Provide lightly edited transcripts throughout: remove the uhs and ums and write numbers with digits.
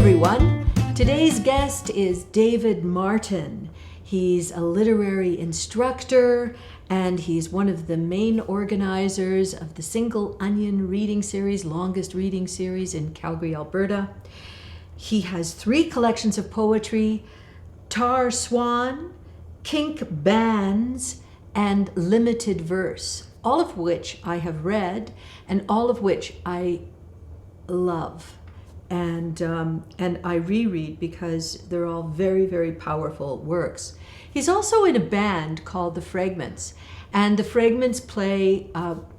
everyone. Today's guest is David Martin. He's a literary instructor and he's one of the main organizers of the Single Onion reading series, longest reading series in Calgary, Alberta. He has 3 collections of poetry, Swan, Kink Bands, and Limited Verse, all of which I have read and all of which I love. And I reread because they're all very, very powerful works. He's also in a band called The Fragments, and The Fragments play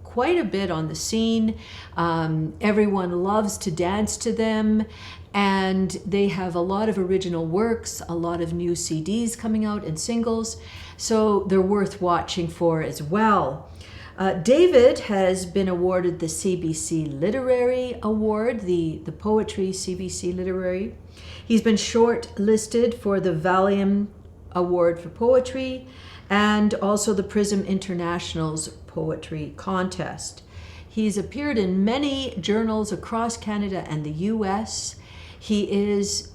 quite a bit on the scene. Everyone loves to dance to them, and they have a lot of original works, a lot of new CDs coming out and singles, so they're worth watching for as well. David has been awarded the CBC Literary Award, the Poetry CBC Literary. He's been shortlisted for the Valium Award for Poetry and also the Prism International's Poetry Contest. He's appeared in many journals across Canada and the US. He is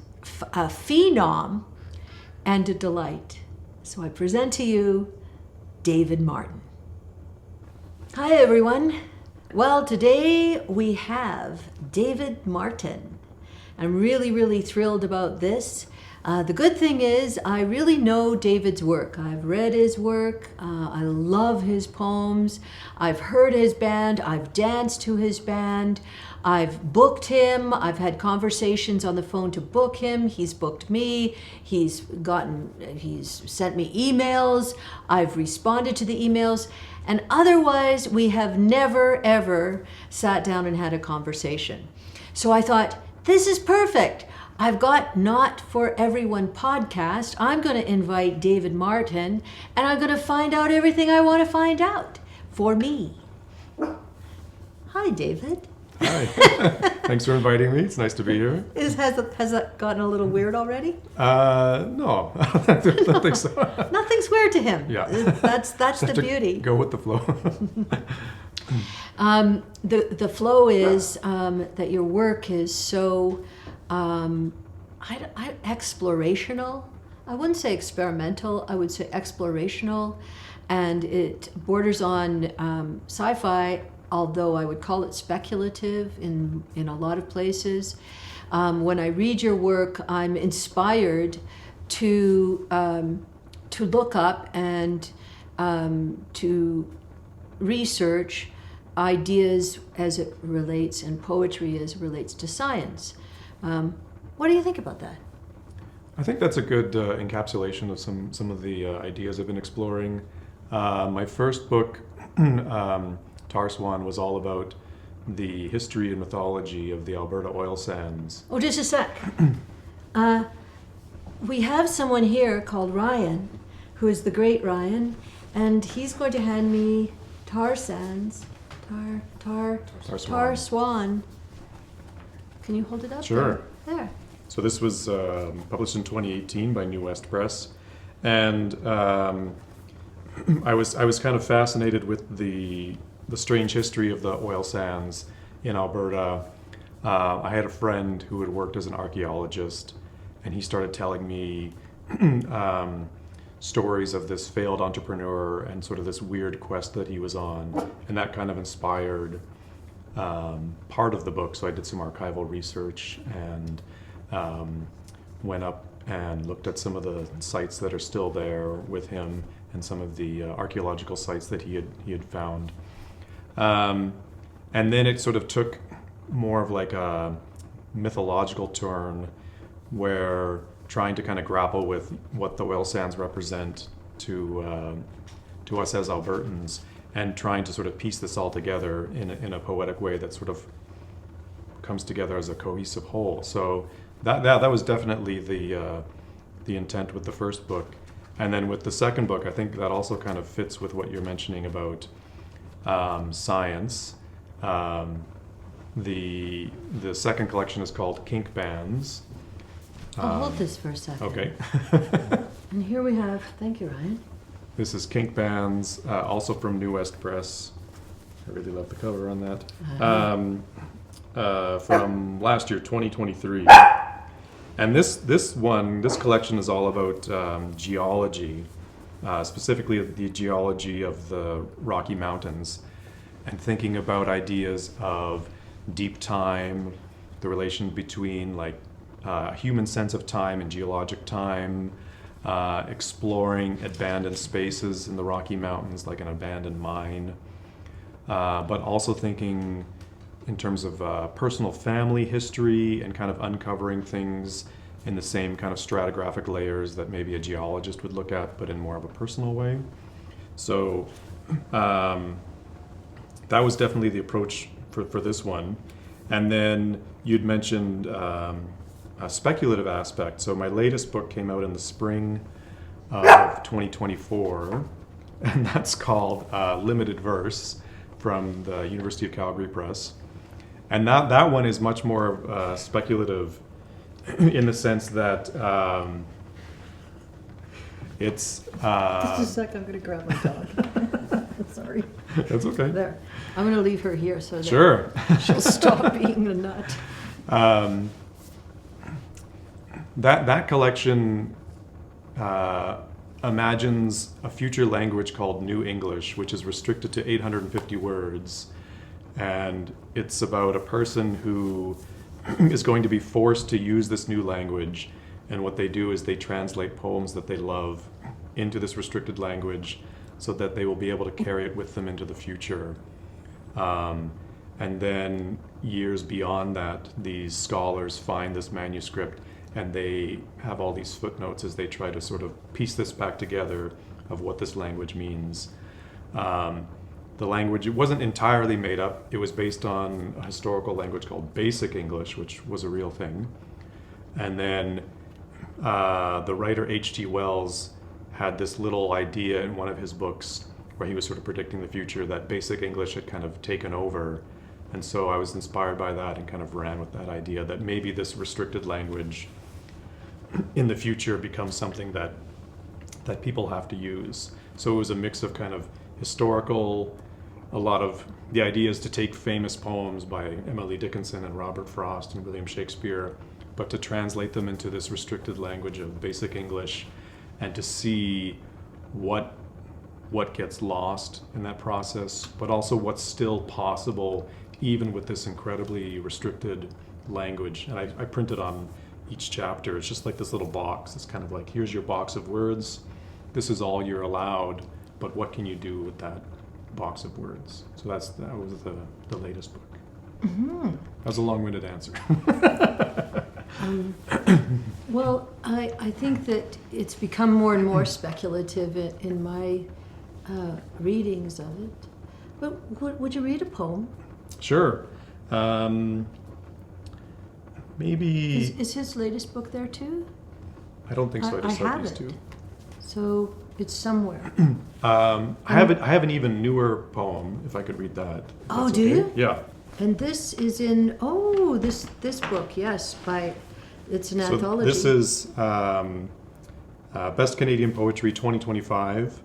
a phenom and a delight. So I present to you David Martin. Hi everyone. Well, today we have David Martin. I'm really, really thrilled about this. The good thing is I really know David's work. I've read his work. I love his poems. I've heard his band. I've danced to his band. I've booked him. I've had conversations on the phone to book him. He's booked me. He's sent me emails. I've responded to the emails. And otherwise, we have never, ever sat down and had a conversation. So I thought, this is perfect. I've got NAUT For Everyone podcast. I'm going to invite David Martin, and I'm going to find out everything I want to find out for me. Hi, David. Hi. Thanks for inviting me. It's nice to be here. Has that gotten a little weird already? No. I don't think so. Nothing's weird to him. Yeah. That's the beauty. Go with the flow. The flow is that your work is so explorational. I wouldn't say experimental. I would say explorational, and it borders on sci-fi. Although I would call it speculative in a lot of places. When I read your work, I'm inspired to look up and to research ideas as it relates, and poetry as it relates to science. What do you think about that? I think that's a good encapsulation of some of the ideas I've been exploring. My first book, Swan, was all about the history and mythology of the Alberta Oil Sands. Oh, just a sec. We have someone here called Ryan, who is the great Ryan, and he's going to hand me Swan. Can you hold it up? Sure. There. So this was published in 2018 by New West Press, and I was kind of fascinated with the strange history of the oil sands in Alberta. I had a friend who had worked as an archaeologist, and he started telling me stories of this failed entrepreneur and sort of this weird quest that he was on, and that kind of inspired part of the book. So I did some archival research and went up and looked at some of the sites that are still there with him and some of the archaeological sites that he had found. And then it sort of took more of like a mythological turn, where trying to kind of grapple with what the oil sands represent to us as Albertans, and trying to sort of piece this all together in a poetic way that sort of comes together as a cohesive whole. So that was definitely the intent with the first book. And then with the second book, I think that also kind of fits with what you're mentioning about science. The second collection is called Kink Bands. I'll hold this for a second. Okay. And here we have, thank you, Ryan. This is Kink Bands, also from New West Press. I really love the cover on that. From last year, 2023. And this collection is all about geology, specifically the geology of the Rocky Mountains, and thinking about ideas of deep time, the relation between like human sense of time and geologic time, exploring abandoned spaces in the Rocky Mountains, like an abandoned mine, but also thinking in terms of personal family history and kind of uncovering things in the same kind of stratigraphic layers that maybe a geologist would look at, but in more of a personal way. So that was definitely the approach for this one. And then you'd mentioned a speculative aspect. So my latest book came out in the spring of 2024, and that's called Limited Verse from the University of Calgary Press. And that one is much more speculative in the sense that it's... Just a sec, I'm going to grab my dog. Sorry. That's okay. There. I'm going to leave her here so that Sure. she'll stop being a nut. That collection imagines a future language called New English, which is restricted to 850 words. And it's about a person who is going to be forced to use this new language. And what they do is they translate poems that they love into this restricted language so that they will be able to carry it with them into the future. And then years beyond that, these scholars find this manuscript and they have all these footnotes as they try to sort of piece this back together of what this language means. The language, it wasn't entirely made up. It was based on a historical language called Basic English, which was a real thing. And then the writer H.G. Wells had this little idea in one of his books where he was sort of predicting the future that Basic English had kind of taken over. And so I was inspired by that and kind of ran with that idea that maybe this restricted language in the future becomes something that people have to use. So it was a mix of kind of historical, a lot of the idea is to take famous poems by Emily Dickinson and Robert Frost and William Shakespeare, but to translate them into this restricted language of Basic English and to see what gets lost in that process, but also what's still possible even with this incredibly restricted language. And I printed on each chapter. It's just like this little box. It's kind of like, here's your box of words. This is all you're allowed, but what can you do with that box of words? So that was the latest book. Mm-hmm. That was a long-winded answer. Well, I think that it's become more and more speculative in my readings of it. But would you read a poem? Sure. Maybe... Is his latest book there too? I don't think so. I just have these it. two. So it's somewhere. I have an even newer poem, if I could read that. Oh, That's do okay. you? Yeah. And this is in this book, yes, it's an anthology. This is Best Canadian Poetry 2025.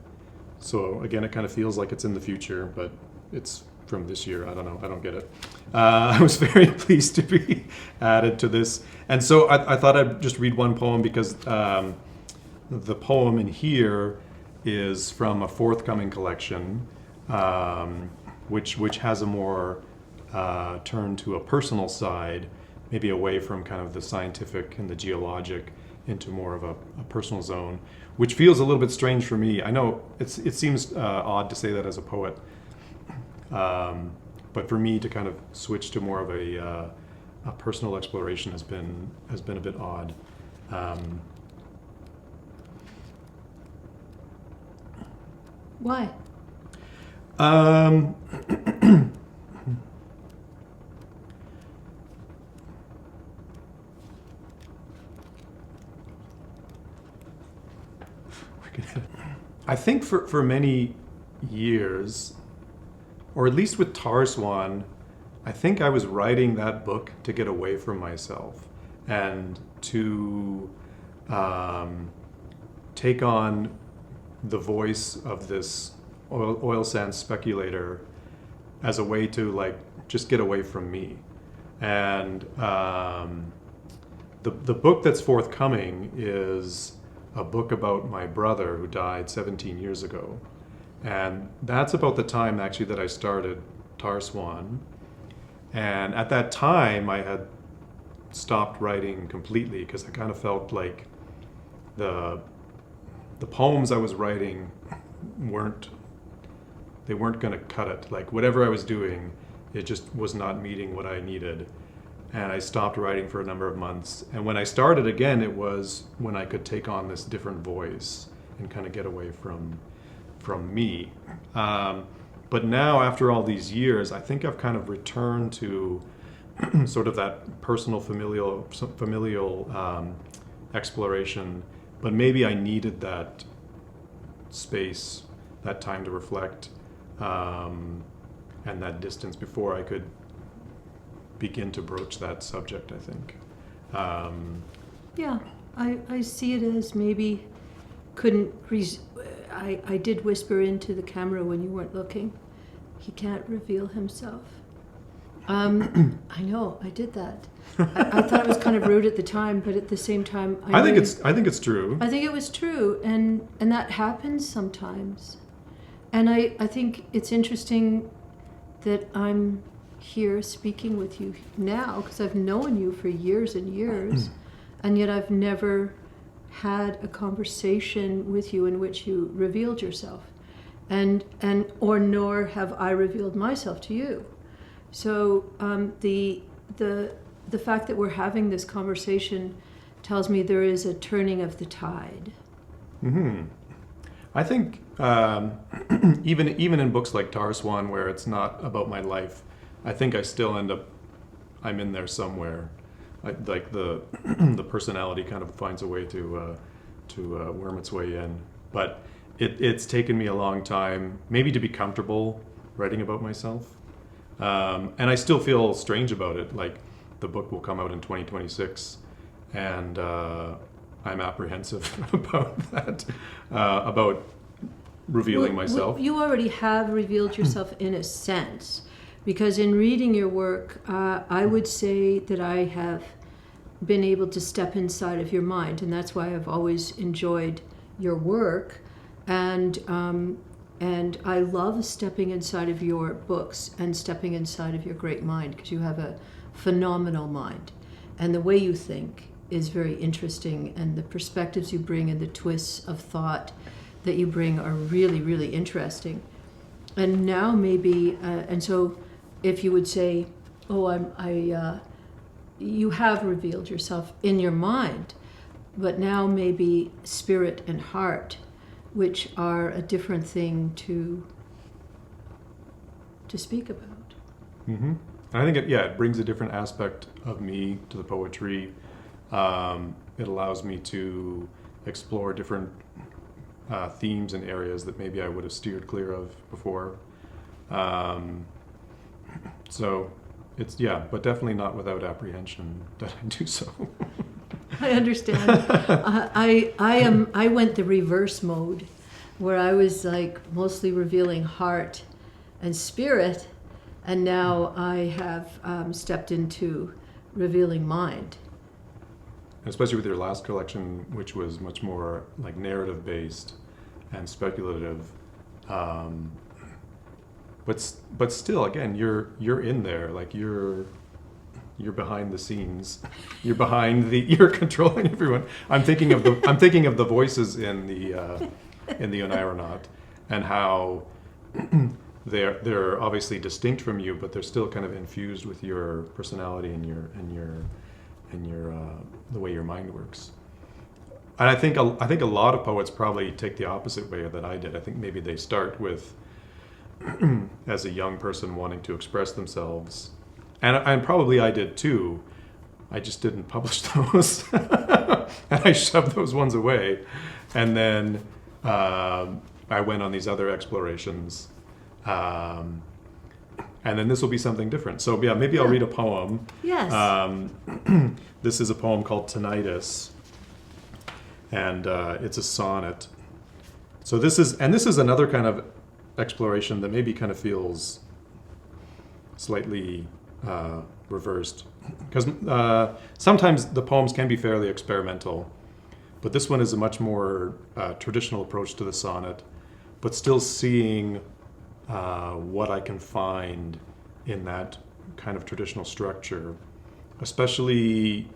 So again, it kind of feels like it's in the future, but it's from this year. I don't know. I don't get it. I was very pleased to be added to this. And so I thought I'd just read one poem because the poem in here is from a forthcoming collection, which has a more turn to a personal side, maybe away from kind of the scientific and the geologic into more of a personal zone, which feels a little bit strange for me. I know it seems odd to say that as a poet, but for me to kind of switch to more of a personal exploration has been a bit odd. Why? I think for many years, or at least with Tar Swan, I think I was writing that book to get away from myself and to take on the voice of this oil sands speculator as a way to like just get away from me. And the book that's forthcoming is a book about my brother who died 17 years ago. And that's about the time actually that I started Swan. And at that time I had stopped writing completely because I kind of felt like the poems I was writing weren't going to cut it. Like whatever I was doing, it just was not meeting what I needed. And I stopped writing for a number of months. And when I started again, it was when I could take on this different voice and kind of get away from me. But now, after all these years, I think I've kind of returned to sort of that personal, familial exploration. But maybe I needed that space, that time to reflect, and that distance before I could begin to broach that subject, I think. Yeah, I see it as maybe I did whisper into the camera when you weren't looking. He can't reveal himself. I know, I did that. I thought it was kind of rude at the time, but at the same time, I think it's true. I think it was true, and that happens sometimes. And I think it's interesting that I'm here speaking with you now because I've known you for years and years, and yet I've never had a conversation with you in which you revealed yourself, or nor have I revealed myself to you. So the fact that we're having this conversation tells me there is a turning of the tide. Mm-hmm. I think even in books like Swan, where it's not about my life, I think I still I'm in there somewhere. Like the personality kind of finds a way to worm its way in. But it's taken me a long time, maybe to be comfortable writing about myself. And I still feel strange about it. Like the book will come out in 2026, and I'm apprehensive about that, about revealing myself. You already have revealed yourself in a sense, because in reading your work, I would say that I have been able to step inside of your mind, and that's why I've always enjoyed your work, and I love stepping inside of your books and stepping inside of your great mind, because you have a phenomenal mind, and the way you think is very interesting, and the perspectives you bring and the twists of thought that you bring are really, really interesting. And now maybe, and so if you would say, you have revealed yourself in your mind, but now maybe spirit and heart, which are a different thing to speak about. Mm-hmm. And I think it brings a different aspect of me to the poetry. It allows me to explore different themes and areas that maybe I would have steered clear of before. So it's, but definitely not without apprehension that I do so. I understand. I went the reverse mode, where I was like mostly revealing heart and spirit, and now I have stepped into revealing mind. Especially with your last collection, which was much more like narrative based and speculative. But still, again, you're in there, like you're behind the scenes. You're controlling everyone. I'm thinking of the voices in the Oneironaut, and how they're obviously distinct from you, but they're still kind of infused with your personality and your the way your mind works. And I think a lot of poets probably take the opposite way that I did. I think maybe they start with as a young person wanting to express themselves, and probably I did too. I just didn't publish those, and I shoved those ones away, and then I went on these other explorations, and then this will be something different. So maybe I'll read a poem. Yes. This is a poem called Tinnitus, and it's a sonnet. So this is another kind of exploration that maybe kind of feels slightly reversed. Because sometimes the poems can be fairly experimental, but this one is a much more traditional approach to the sonnet, but still seeing what I can find in that kind of traditional structure, especially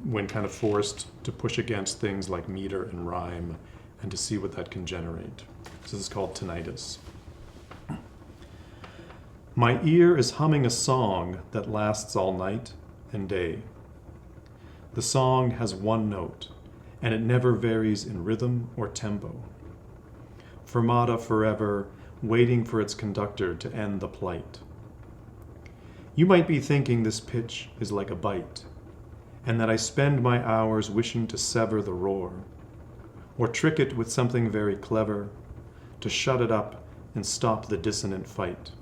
when kind of forced to push against things like meter and rhyme and to see what that can generate. So this is called tinnitus. My ear is humming a song that lasts all night and day. The song has one note, and it never varies in rhythm or tempo. Fermata forever, waiting for its conductor to end the plight. You might be thinking this pitch is like a bite, and that I spend my hours wishing to sever the roar, or trick it with something very clever, to shut it up and stop the dissonant fight.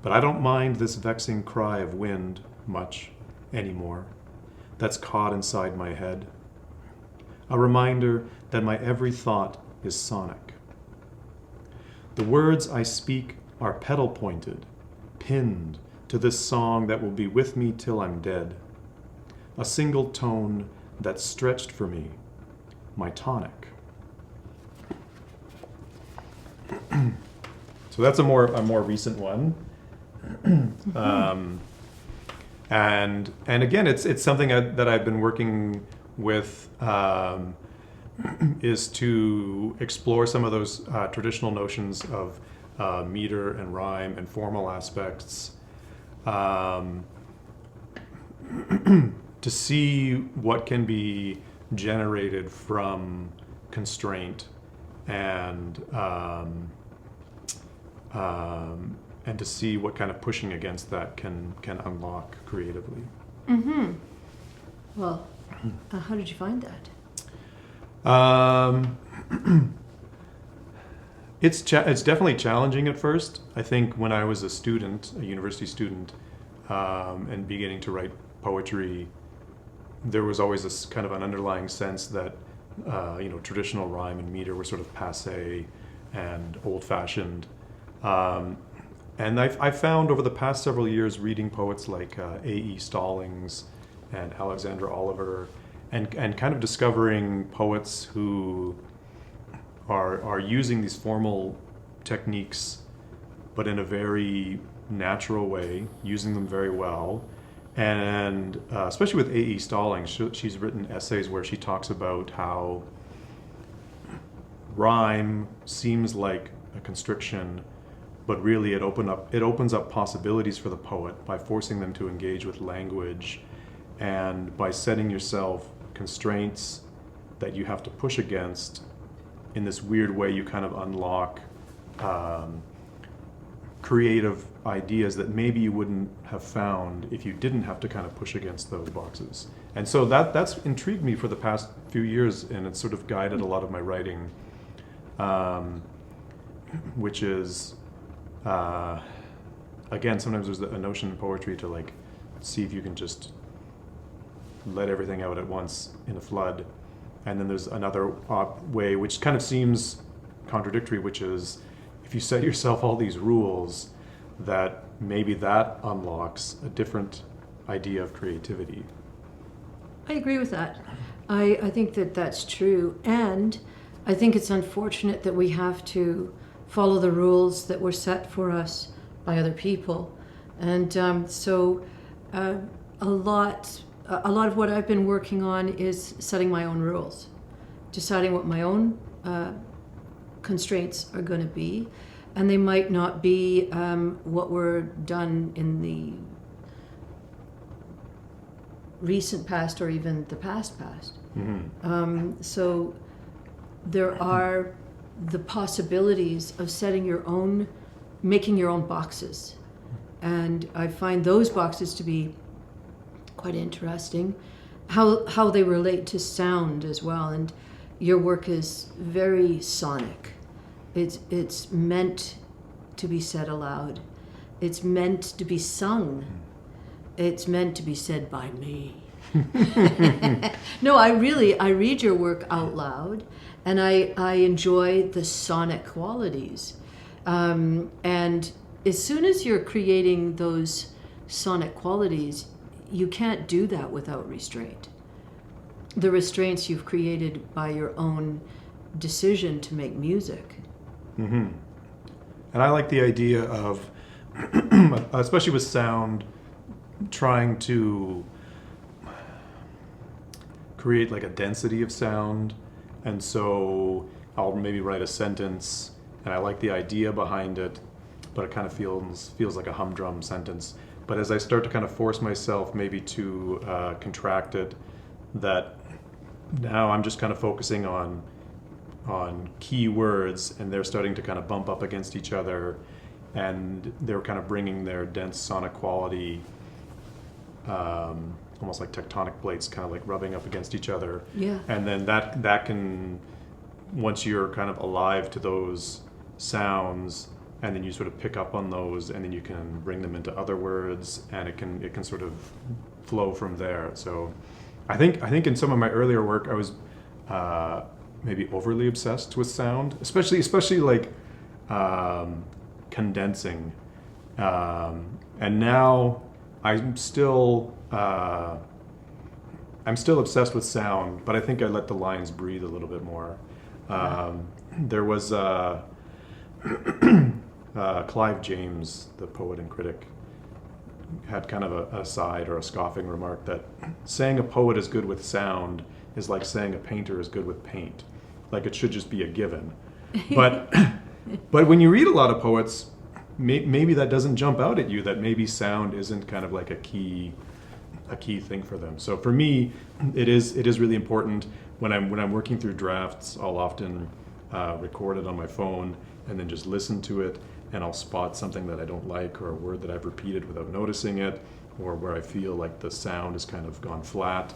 But I don't mind this vexing cry of wind much anymore, that's caught inside my head. A reminder that my every thought is sonic. The words I speak are pedal-pointed, pinned to this song that will be with me till I'm dead. A single tone that's stretched for me, my tonic. So that's a more recent one. And again, it's something that I've been working with, is to explore some of those traditional notions of meter and rhyme and formal aspects, to see what can be generated from constraint and to see what kind of pushing against that can unlock creatively. Mm-hmm. Well, how did you find that? It's definitely challenging at first. I think when I was a student, a university student, and beginning to write poetry, there was always this kind of an underlying sense that traditional rhyme and meter were sort of passé and old-fashioned. And I found over the past several years reading poets like A.E. Stallings and Alexandra Oliver, and kind of discovering poets who are using these formal techniques, but in a very natural way, using them very well. And especially with A.E. Stallings, she's written essays where she talks about how rhyme seems like a constriction, but really it opens up possibilities for the poet by forcing them to engage with language, and by setting yourself constraints that you have to push against. In this weird way, you kind of unlock creative ideas that maybe you wouldn't have found if you didn't have to kind of push against those boxes. And so that's intrigued me for the past few years, and it's sort of guided a lot of my writing, which is, again, sometimes there's a notion in poetry to like see if you can just let everything out at once in a flood. And then there's another way, which kind of seems contradictory, which is if you set yourself all these rules, that maybe that unlocks a different idea of creativity. I agree with that. I think that that's true. And I think it's unfortunate that we have to follow the rules that were set for us by other people. And so a lot of what I've been working on is setting my own rules, deciding what my own constraints are going to be, and they might not be what were done in the recent past or even the past. Mm-hmm. So there are the possibilities of making your own boxes, and I find those boxes to be quite interesting, how they relate to sound as well. And your work is very sonic. It's meant to be said aloud. It's meant to be sung. It's meant to be said by me. No, I read your work out loud, and I enjoy the sonic qualities. And as soon as you're creating those sonic qualities, you can't do that without restraint. The restraints you've created by your own decision to make music. Mm-hmm. And I like the idea of, especially with sound, trying to create like a density of sound. And so I'll maybe write a sentence, and I like the idea behind it, but it kind of feels like a humdrum sentence. But as I start to kind of force myself maybe to contract it, that now I'm just kind of focusing on key words, and they're starting to kind of bump up against each other, and they're kind of bringing their dense sonic quality, almost like tectonic plates kind of like rubbing up against each other. Yeah. And then that can, once you're kind of alive to those sounds, and then you sort of pick up on those, and then you can bring them into other words, and it can sort of flow from there. So I think in some of my earlier work I was maybe overly obsessed with sound, especially like condensing, and now I'm still obsessed with sound, but I think I let the lines breathe a little bit more. There was Clive James, the poet and critic, had kind of a aside or a scoffing remark that saying a poet is good with sound is like saying a painter is good with paint. Like it should just be a given. But when you read a lot of poets, maybe that doesn't jump out at you, that maybe sound isn't kind of like a key thing for them. So for me, it is really important when I'm working through drafts. I'll often record it on my phone and then just listen to it, and I'll spot something that I don't like, or a word that I've repeated without noticing it, or where I feel like the sound has kind of gone flat.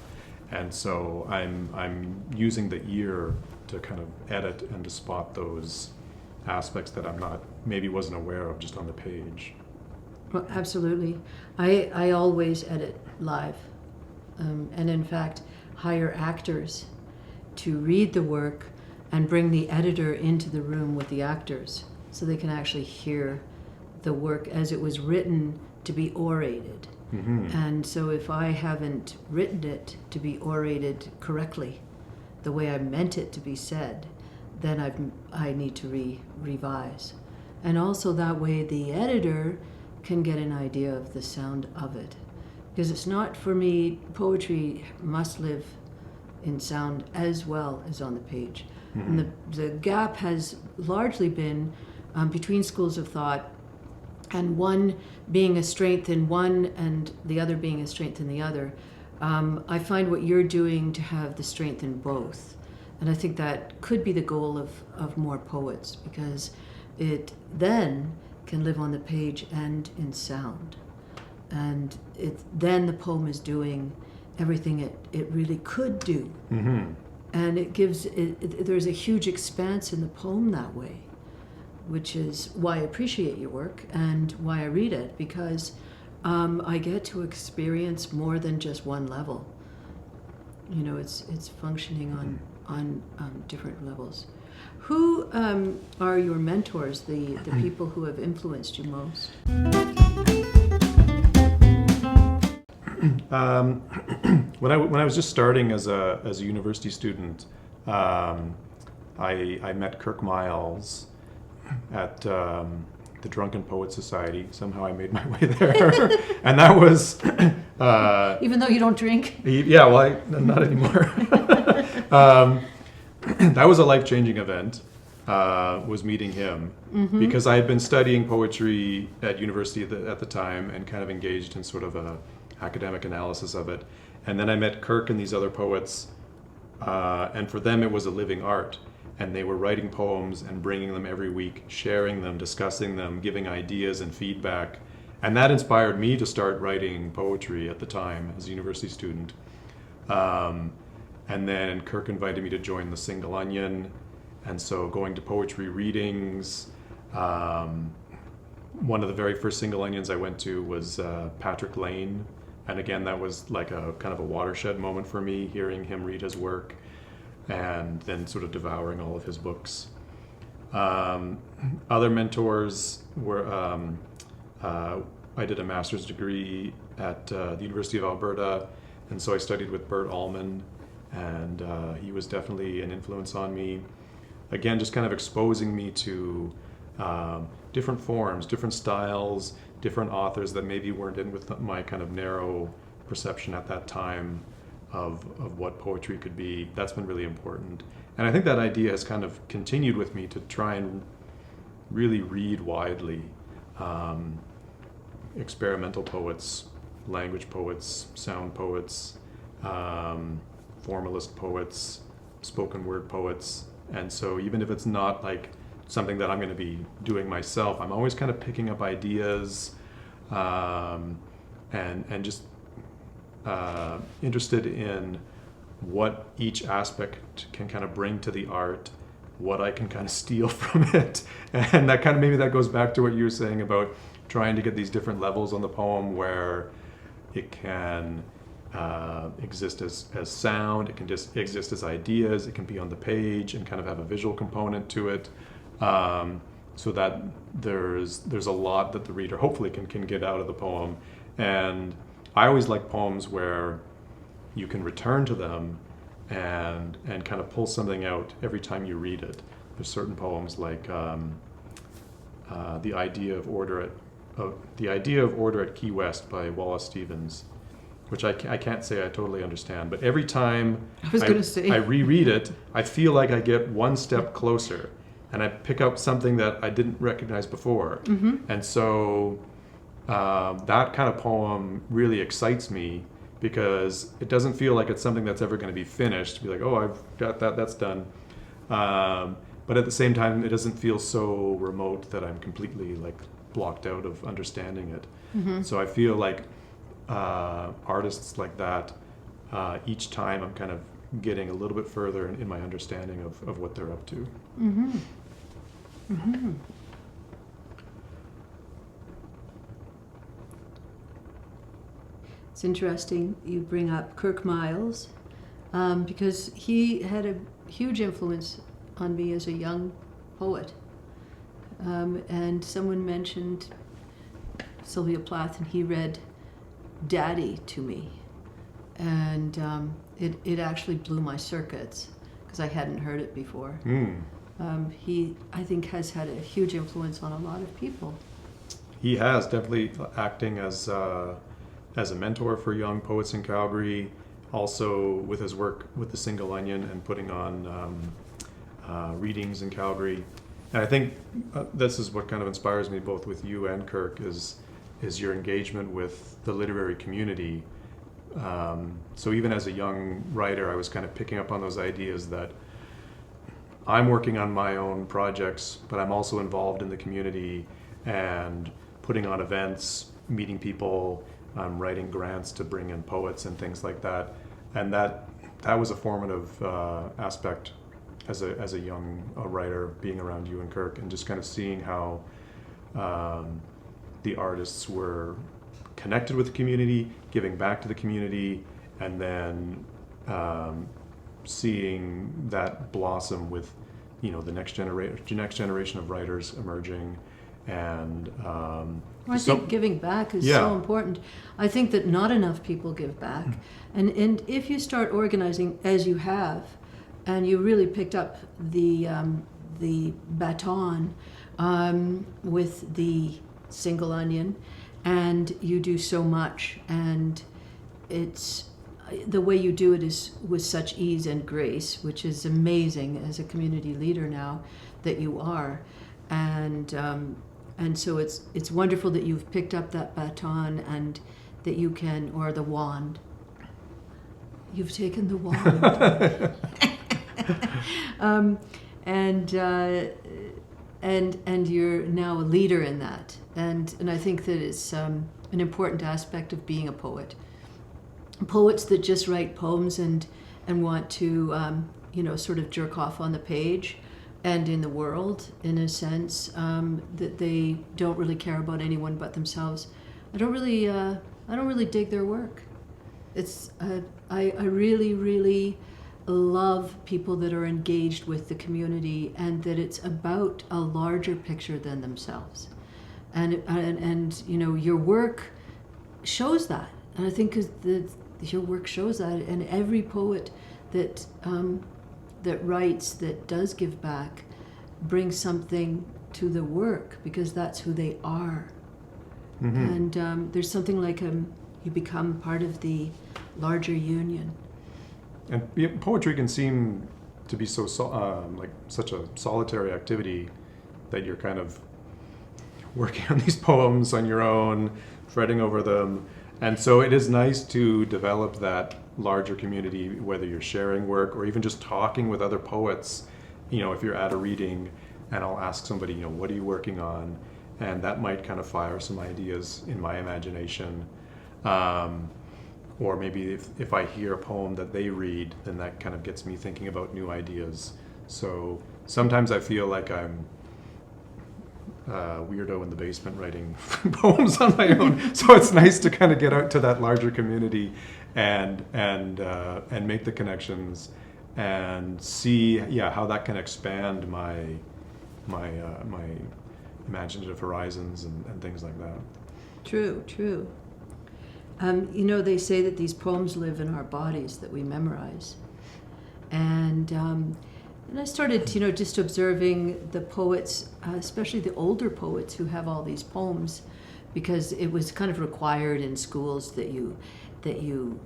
And so I'm using the ear to kind of edit and to spot those aspects that maybe wasn't aware of just on the page. Well, absolutely. I always edit live, and in fact hire actors to read the work and bring the editor into the room with the actors so they can actually hear the work as it was written to be orated. Mm-hmm. And so if I haven't written it to be orated correctly, the way I meant it to be said, then I need to revise. And also that way the editor can get an idea of the sound of it. Because it's not, for me, poetry must live in sound as well as on the page. Mm-hmm. And the gap has largely been between schools of thought, and one being a strength in one and the other being a strength in the other. I find what you're doing to have the strength in both. And I think that could be the goal of more poets, because it then can live on the page and in sound. And then the poem is doing everything it really could do. Mm-hmm. And it gives, there's a huge expanse in the poem that way, which is why I appreciate your work and why I read it, because I get to experience more than just one level. You know, it's functioning on different levels. Who are your mentors, the people who have influenced you most? When I was just starting as a university student, I met Kirk Miles at the Drunken Poets Society. Somehow I made my way there, and that was Even though you don't drink? Yeah, well, not anymore. That was a life-changing event. Was meeting him, mm-hmm. because I had been studying poetry at university at the time and kind of engaged in sort of a academic analysis of it. And then I met Kirk and these other poets, and for them it was a living art. And they were writing poems and bringing them every week, sharing them, discussing them, giving ideas and feedback. And that inspired me to start writing poetry at the time as a university student. And then Kirk invited me to join the Single Onion. And so going to poetry readings, one of the very first Single Onions I went to was Patrick Lane. And again, that was like a kind of a watershed moment for me, hearing him read his work and then sort of devouring all of his books. Other mentors were I did a master's degree at the University of Alberta, and so I studied with Bert Almon, and he was definitely an influence on me. Again, just kind of exposing me to different forms, different styles, different authors that maybe weren't in with my kind of narrow perception at that time of what poetry could be. That's been really important. And I think that idea has kind of continued with me to try and really read widely. Experimental poets, language poets, sound poets, formalist poets, spoken word poets. And so even if it's not like something that I'm going to be doing myself, I'm always kind of picking up ideas and just interested in what each aspect can kind of bring to the art, what I can kind of steal from it. And that kind of, maybe that goes back to what you were saying about trying to get these different levels on the poem where it can exist as sound, it can just exist as ideas, it can be on the page and kind of have a visual component to it, so that there's a lot that the reader hopefully can get out of the poem. And I always like poems where you can return to them and kind of pull something out every time you read it. There's certain poems like The Idea of Order at Key West by Wallace Stevens, which I can't say I totally understand, but every time I reread it, I feel like I get one step closer and I pick up something that I didn't recognize before. Mm-hmm. And so that kind of poem really excites me because it doesn't feel like it's something that's ever going to be finished. Be like, oh, I've got that, that's done. But at the same time, it doesn't feel so remote that I'm completely like blocked out of understanding it. Mm-hmm. So I feel like artists like that, each time I'm kind of getting a little bit further in my understanding of what they're up to. Mm-hmm. Mm-hmm. It's interesting you bring up Kirk Miles, because he had a huge influence on me as a young poet. And someone mentioned Sylvia Plath, and he read Daddy to me. And it actually blew my circuits because I hadn't heard it before. He, I think, has had a huge influence on a lot of people. He has, definitely acting as a mentor for young poets in Calgary, also with his work with the Single Onion and putting on readings in Calgary. And I think this is what kind of inspires me both with you and Kirk is your engagement with the literary community. So even as a young writer, I was kind of picking up on those ideas that I'm working on my own projects, but I'm also involved in the community and putting on events, meeting people, writing grants to bring in poets and things like that. And that was a formative aspect as a young writer, being around you and Kirk, and just kind of seeing how the artists were connected with the community, giving back to the community, and then seeing that blossom with, the next generation of writers emerging, and I think giving back is so important. I think that not enough people give back, and if you start organizing as you have, and you really picked up the baton with the Single Onion, and you do so much, and it's the way you do it is with such ease and grace, which is amazing as a community leader now that you are, and so it's wonderful that you've picked up that baton and that you can, or the wand. You've taken the wand. And you're now a leader in that, and I think that it's an important aspect of being a poet. Poets that just write poems and want to sort of jerk off on the page and in the world, in a sense, that they don't really care about anyone but themselves. I don't really dig their work. It's I really love people that are engaged with the community and that it's about a larger picture than themselves. and you know, your work shows that, and I think your work shows that, and every poet that that writes, that does give back, brings something to the work, because that's who they are. And there's something like you become part of the larger union. And poetry can seem to be so like such a solitary activity, that you're kind of working on these poems on your own, fretting over them. And so it is nice to develop that larger community, whether you're sharing work or even just talking with other poets. You know, if you're at a reading and I'll ask somebody, you know, what are you working on? And that might kind of fire some ideas in my imagination. Or maybe if I hear a poem that they read, then that kind of gets me thinking about new ideas. So sometimes I feel like I'm a weirdo in the basement writing poems on my own. So it's nice to kind of get out to that larger community and make the connections and see, how that can expand my imaginative horizons and things like that. True. You know, they say that these poems live in our bodies that we memorize. And I started, you know, just observing the poets, especially the older poets who have all these poems, because it was kind of required in schools that you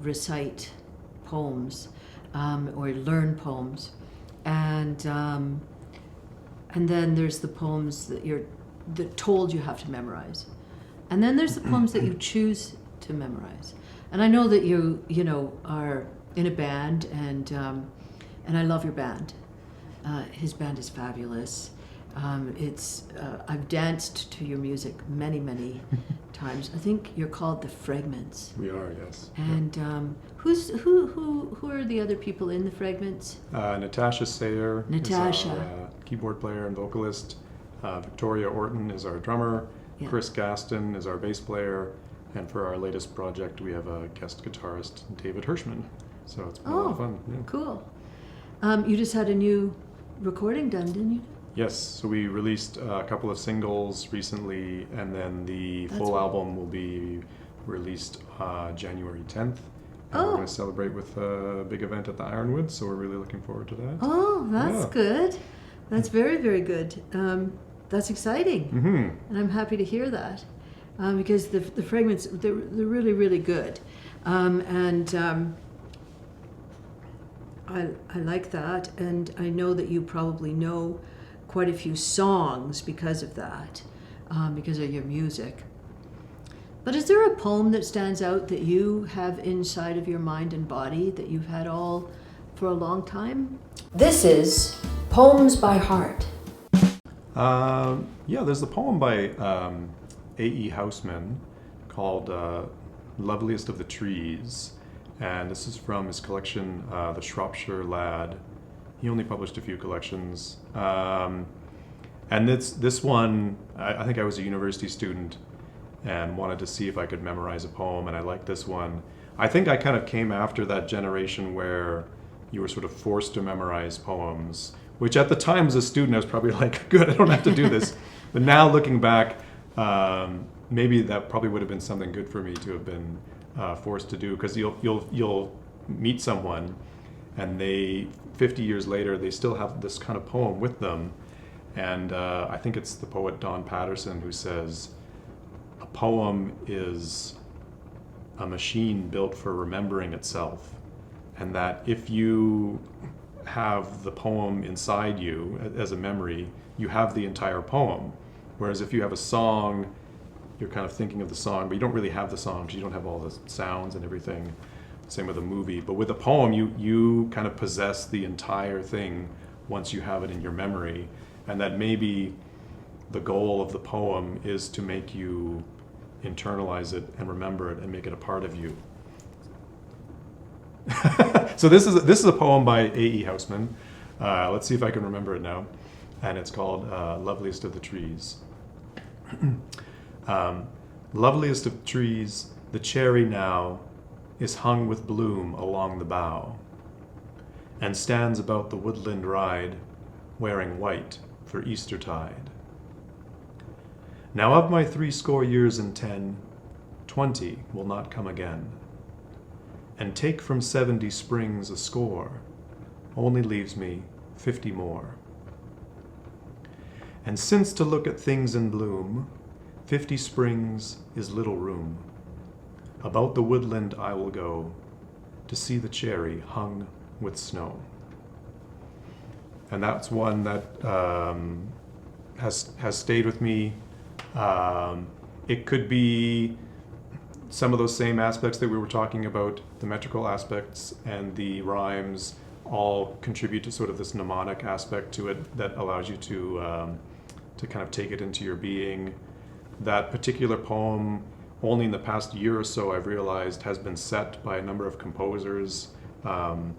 recite poems or learn poems. And then there's the poems that told you have to memorize. And then there's the poems that you choose to memorize. And I know that you know, are in a band, and I love your band. His band is fabulous. I've danced to your music many times. I think you're called the Fragments. We are, yes. And who are the other people in the Fragments? Natasha Sayer is Natasha. our keyboard player and vocalist. Victoria Orton is our drummer. Yeah. Chris Gaston is our bass player. And for our latest project, we have a guest guitarist, David Hirschman. So it's been a lot of fun. Yeah. Cool. You just had a new recording done, didn't you? Yes, so we released a couple of singles recently, and then the full album will be released January 10th. And we're going to celebrate with a big event at the Ironwood, so we're really looking forward to that. Oh, that's good. That's very, very good. That's exciting. Mm-hmm. And I'm happy to hear that. Because the Fragments, they're really, really good. I like that, and I know that you probably know quite a few songs because of that, because of your music. But is there a poem that stands out that you have inside of your mind and body that you've had all for a long time? This is Poems by Heart. There's a poem by A.E. Houseman called Loveliest of the Trees. And this is from his collection, The Shropshire Lad. He only published a few collections. And this one, I think I was a university student and wanted to see if I could memorize a poem, and I liked this one. I think I kind of came after that generation where you were sort of forced to memorize poems, which at the time as a student I was probably like, good, I don't have to do this. But now looking back, maybe that probably would have been something good for me to have been forced to do, because you'll meet someone and they 50 years later they still have this kind of poem with them, and I think it's the poet Don Patterson who says a poem is a machine built for remembering itself, and that if you have the poem inside you as a memory, you have the entire poem. Whereas if you have a song, you're kind of thinking of the song, but you don't really have the song because you don't have all the sounds and everything. Same with a movie. But with a poem, you kind of possess the entire thing once you have it in your memory. And that maybe the goal of the poem is to make you internalize it and remember it and make it a part of you. So this is a poem by A.E. Houseman. Let's see if I can remember it now. And it's called Loveliest of the Trees. Loveliest of trees, the cherry now is hung with bloom along the bough, and stands about the woodland ride, wearing white for Eastertide. Now of my 70 and 10, 20 will not come again. And take from 70 springs a score, only leaves me 50 more. And since to look at things in bloom, 50 springs is little room, about the woodland I will go, to see the cherry hung with snow. And that's one that has stayed with me. It could be some of those same aspects that we were talking about, the metrical aspects and the rhymes all contribute to sort of this mnemonic aspect to it that allows you to kind of take it into your being. That particular poem, only in the past year or so I've realized has been set by a number of composers for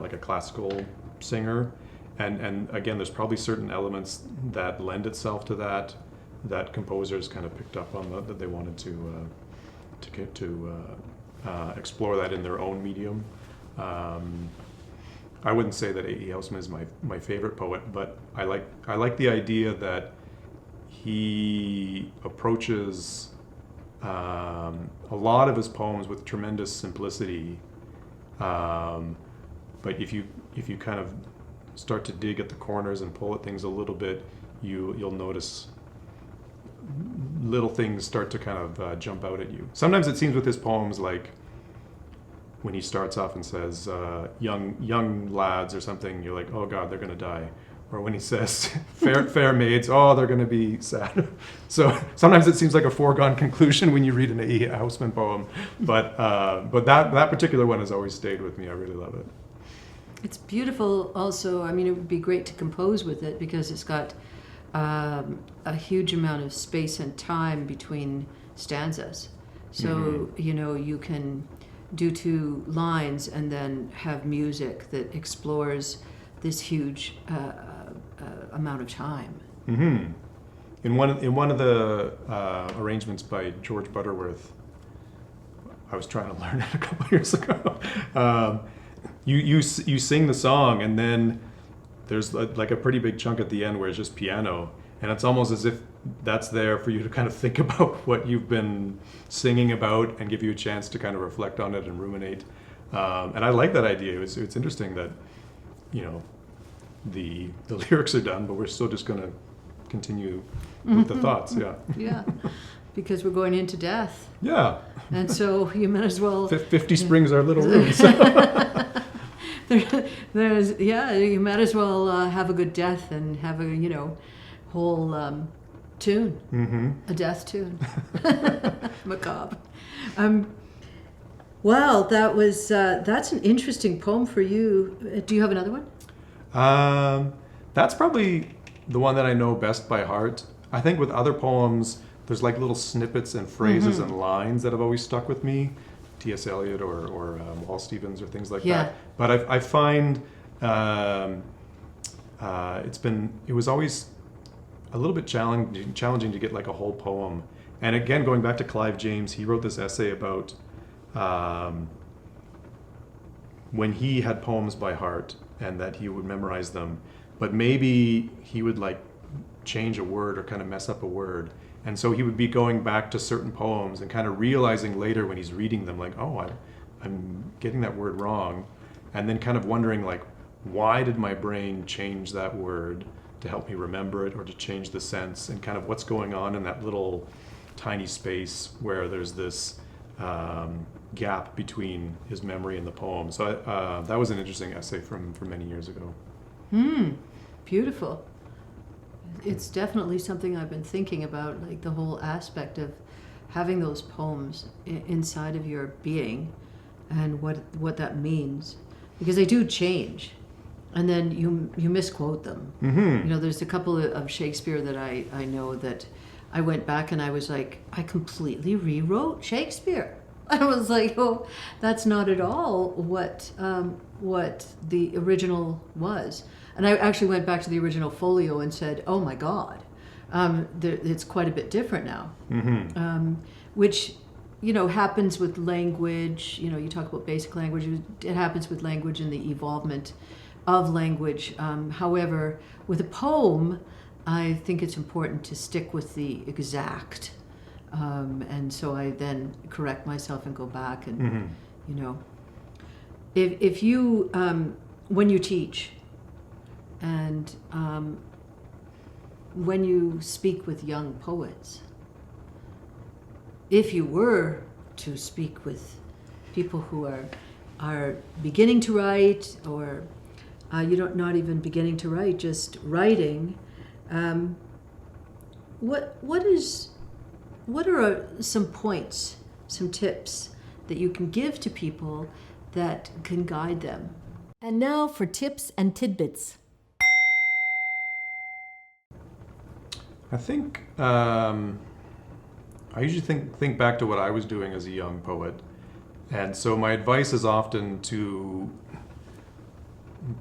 like a classical singer. And again, there's probably certain elements that lend itself to that composers kind of picked up on that they wanted to explore that in their own medium. I wouldn't say that A.E. Housman is my favorite poet, but I like the idea that he approaches a lot of his poems with tremendous simplicity. But if you kind of start to dig at the corners and pull at things a little bit, you'll notice little things start to kind of jump out at you. Sometimes it seems with his poems, like when he starts off and says young lads or something, you're like, oh God, they're gonna die. Or when he says fair maids, oh, they're gonna be sad. So sometimes it seems like a foregone conclusion when you read an A.E. Housman poem, but that particular one has always stayed with me. I really love it. It's beautiful also. I mean, it would be great to compose with it because it's got a huge amount of space and time between stanzas. So, you can do 2 lines and then have music that explores this huge amount of time. Mm-hmm. In one of the arrangements by George Butterworth, I was trying to learn it a couple years ago. You sing the song, and then there's like a pretty big chunk at the end where it's just piano, and it's almost as if that's there for you to kind of think about what you've been singing about and give you a chance to kind of reflect on it and ruminate. And I like that idea. It's interesting that the lyrics are done, but we're still just going to continue with the thoughts. Yeah, because we're going into death. Yeah. And so you might as well 50 springs are little rooms. You might as well have a good death and have a whole tune, a death tune. Macabre. Wow, that's an interesting poem for you. Do you have another one? That's probably the one that I know best by heart. I think with other poems, there's like little snippets and phrases and lines that have always stuck with me. T.S. Eliot or Walt Stevens or things like that. But I find it was always a little bit challenging to get like a whole poem. And again, going back to Clive James, he wrote this essay about when he had poems by heart and that he would memorize them, but maybe he would like change a word or kind of mess up a word. And so he would be going back to certain poems and kind of realizing later when he's reading them, like, oh, I'm getting that word wrong. And then kind of wondering, like, why did my brain change that word to help me remember it or to change the sense, and kind of what's going on in that little tiny space where there's this gap between his memory and the poem. So that was an interesting essay from many years ago. Beautiful. It's definitely something I've been thinking about, like the whole aspect of having those poems inside of your being and what that means, because they do change, and then you misquote them. There's a couple of Shakespeare that I know that I went back and I was like, I completely rewrote Shakespeare. I was like, oh, that's not at all what the original was. And I actually went back to the original folio and said, oh my God, it's quite a bit different now. Which, happens with language. You talk about basic language. It happens with language and the evolvement of language. However, with a poem, I think it's important to stick with the exact. And so I then correct myself and go back and, you know, if you, when you teach and when you speak with young poets, if you were to speak with people who are beginning to write, or not even beginning to write, just writing, what are some points, some tips that you can give to people that can guide them? And now for tips and tidbits. I think I usually think back to what I was doing as a young poet, and so my advice is often to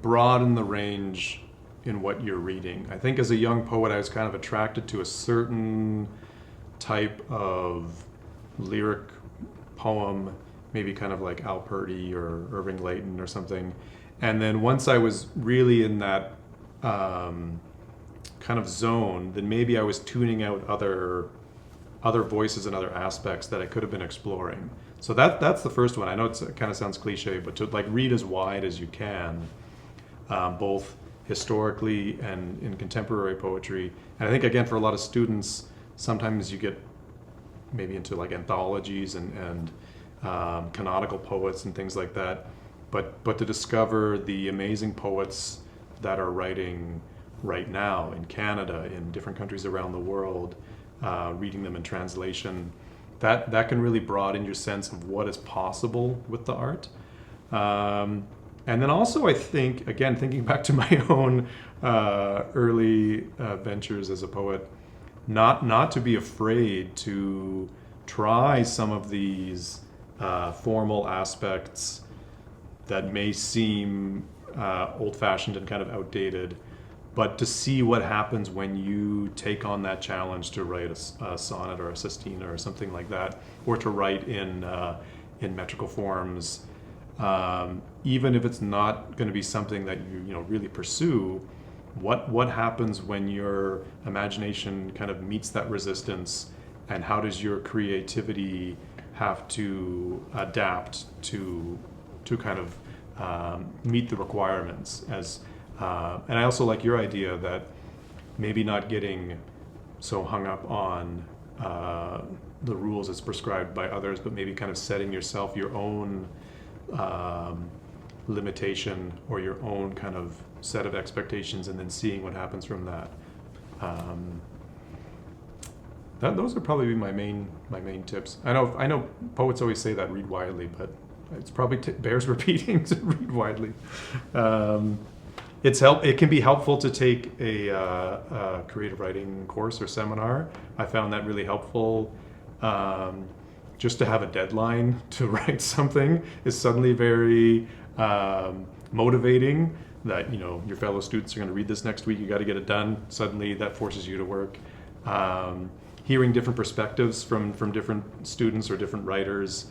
broaden the range in what you're reading. I think as a young poet, I was kind of attracted to a certain type of lyric poem, maybe kind of like Alberta or Irving Layton or something. And then once I was really in that kind of zone, then maybe I was tuning out other voices and other aspects that I could have been exploring. So that's the first one. I know it kind of sounds cliche, but to like read as wide as you can, both historically and in contemporary poetry. And I think, again, for a lot of students, sometimes you get maybe into like anthologies and canonical poets and things like that. But to discover the amazing poets that are writing right now in Canada, in different countries around the world, reading them in translation, that can really broaden your sense of what is possible with the art. And then also, I think, again, thinking back to my own early ventures as a poet, not to be afraid to try some of these formal aspects that may seem old-fashioned and kind of outdated, but to see what happens when you take on that challenge to write a sonnet or a sestina or something like that, or to write in metrical forms, even if it's not going to be something that you really pursue. What happens when your imagination kind of meets that resistance, and how does your creativity have to adapt to kind of meet the requirements? And I also like your idea that maybe not getting so hung up on the rules as prescribed by others, but maybe kind of setting yourself your own limitation or your own kind of set of expectations, and then seeing what happens from that. Those would probably be my main tips. I know poets always say that, read widely, but it's probably bears repeating to read widely. It can be helpful to take a creative writing course or seminar. I found that really helpful. Just to have a deadline to write something is suddenly very motivating. That your fellow students are going to read this next week. You got to get it done. Suddenly, that forces you to work. Hearing different perspectives from different students or different writers,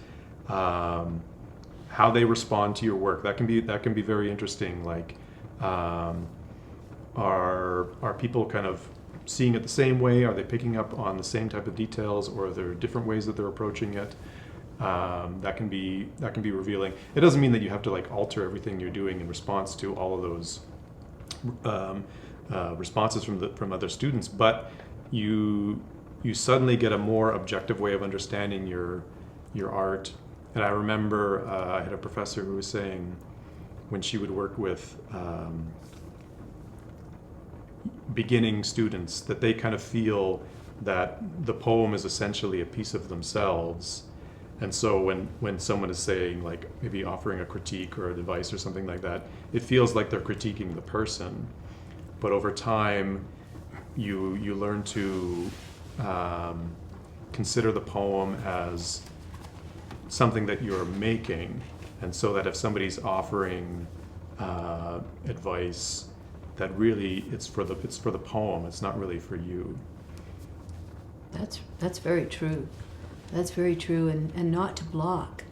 how they respond to your work, that can be very interesting. Like, are people kind of seeing it the same way? Are they picking up on the same type of details, or are there different ways that they're approaching it? That can be revealing. It doesn't mean that you have to like alter everything you're doing in response to all of those responses from other students, but you suddenly get a more objective way of understanding your art. And I remember I had a professor who was saying, when she would work with beginning students, that they kind of feel that the poem is essentially a piece of themselves. And so when someone is saying, like, maybe offering a critique or advice or something like that, it feels like they're critiquing the person. But over time, you learn to consider the poem as something that you're making, and so that if somebody's offering advice, that really it's for the poem. It's not really for you. That's very true. That's very true, and not to block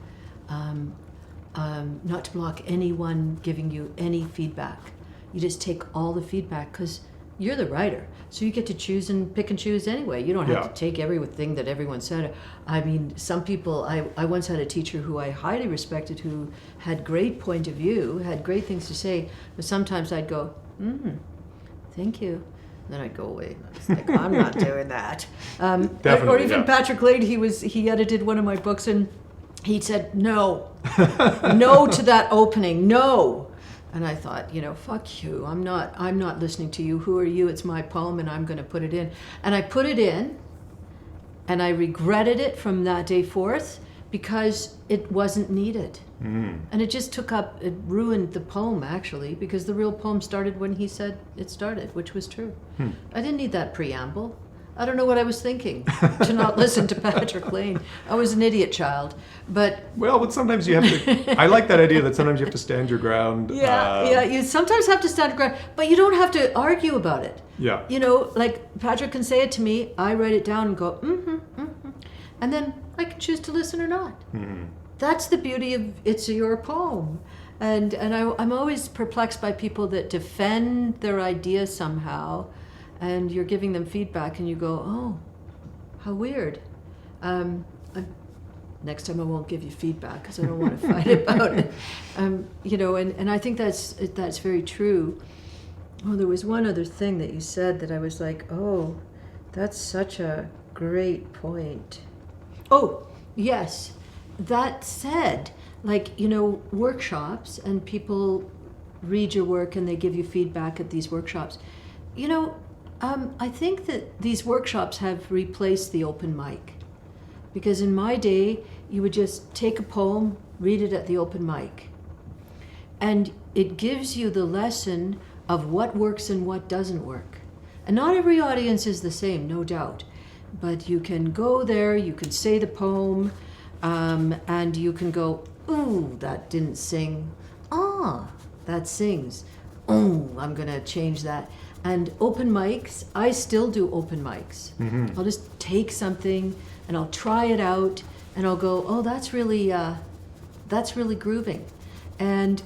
anyone giving you any feedback. You just take all the feedback, because You're the writer, so you get to choose and pick and choose anyway. You don't have Yeah. to take everything that everyone said. I mean, some people, I once had a teacher who I highly respected, who had great point of view, had great things to say, but sometimes I'd go, thank you. Then I'd go away. I was like, I'm not doing that. Definitely, or even yeah. Patrick Lade, he edited one of my books, and he said, no, no to that opening, no. And I thought, fuck you. I'm not listening to you. Who are you? It's my poem, and I'm going to put it in. And I put it in, and I regretted it from that day forth because it wasn't needed. And it just it ruined the poem, actually, because the real poem started when he said it started, which was true. I didn't need that preamble. I don't know what I was thinking to not listen to Patrick Lane. I was an idiot child, but sometimes you have to. I like that idea that sometimes you have to stand your ground. You sometimes have to stand your ground, but you don't have to argue about it. Yeah. Like Patrick can say it to me, I write it down and go, and then I can choose to listen or not. That's the beauty of it's your poem. And I'm always perplexed by people that defend their idea somehow, and you're giving them feedback, and you go, oh, how weird. Next time I won't give you feedback because I don't want to fight about it. And I think that's very true. Oh, there was one other thing that you said that I was like, oh, that's such a great point. Oh, yes. That said, workshops, and people read your work and they give you feedback at these workshops. I think that these workshops have replaced the open mic. Because in my day, you would just take a poem, read it at the open mic. And it gives you the lesson of what works and what doesn't work. And not every audience is the same, no doubt. But you can go there, you can say the poem, and you can go, ooh, that didn't sing. Ah, that sings. Ooh, I'm going to change that. And open mics, I still do open mics. I'll just take something and I'll try it out and I'll go, oh, that's really grooving. And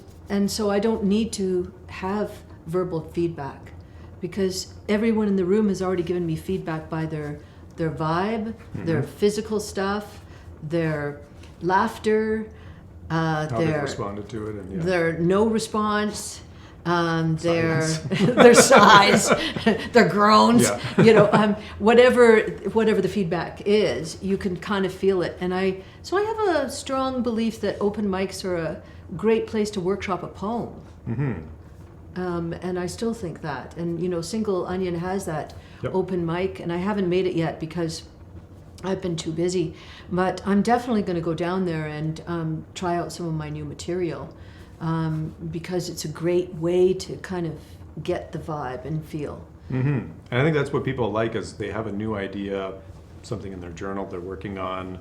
so I don't need to have verbal feedback because everyone in the room has already given me feedback by their vibe, their physical stuff, their laughter, How they responded to it, and their no response, their sighs, their groans, whatever the feedback is, you can kind of feel it. And I have a strong belief that open mics are a great place to workshop a poem. And I still think that. And Single Onion has that open mic, and I haven't made it yet because I've been too busy, but I'm definitely going to go down there and try out some of my new material. Because it's a great way to kind of get the vibe and feel. And I think that's what people like, is they have a new idea, something in their journal they're working on,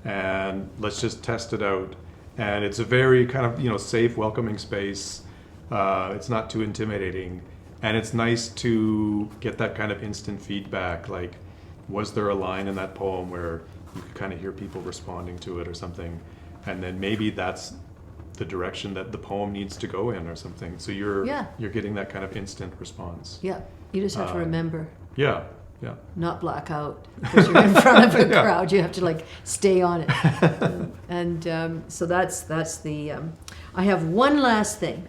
and let's just test it out. And it's a very kind of safe, welcoming space. It's not too intimidating, and it's nice to get that kind of instant feedback. Like, was there a line in that poem where you could kind of hear people responding to it or something, and then maybe that's the direction that the poem needs to go in or something. So you're getting that kind of instant response. Yeah, you just have to remember. Yeah. Not black out because you're in front of a crowd. You have to stay on it. So that's the. I have one last thing.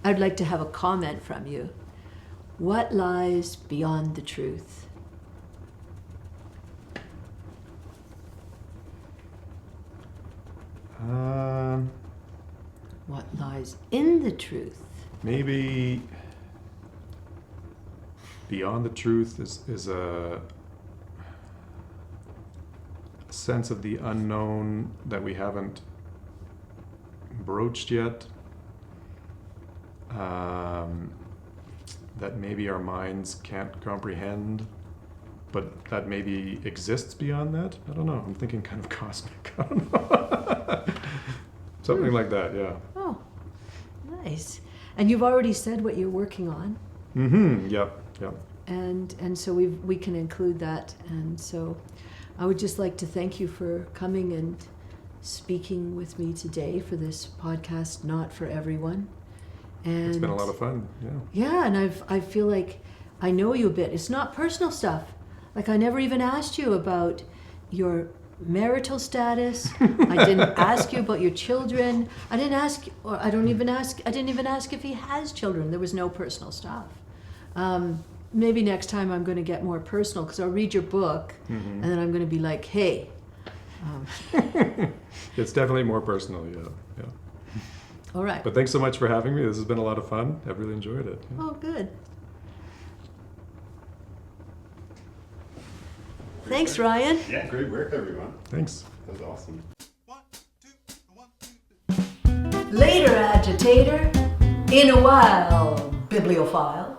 I'd like to have a comment from you. What lies beyond the truth? What lies in the truth? Maybe beyond the truth is a sense of the unknown that we haven't broached yet. That maybe our minds can't comprehend, but that maybe exists beyond that. I don't know. I'm thinking kind of cosmic. I don't know. Something like that, yeah. Oh, nice. And you've already said what you're working on. Yep. And so we can include that. And so I would just like to thank you for coming and speaking with me today for this podcast, Not for Everyone. And it's been a lot of fun, yeah, and I feel like I know you a bit. It's not personal stuff. Like, I never even asked you about your marital status. I didn't ask you about your children. I didn't even ask if he has children. There was no personal stuff. Maybe next time I'm going to get more personal, because I'll read your book, and then I'm going to be like, hey. It's definitely more personal, yeah. All right. But thanks so much for having me. This has been a lot of fun. I've really enjoyed it. Yeah. Oh, good. Thanks, Ryan. Yeah, great work, everyone. Thanks. That was awesome. Later, agitator. In a while, bibliophile.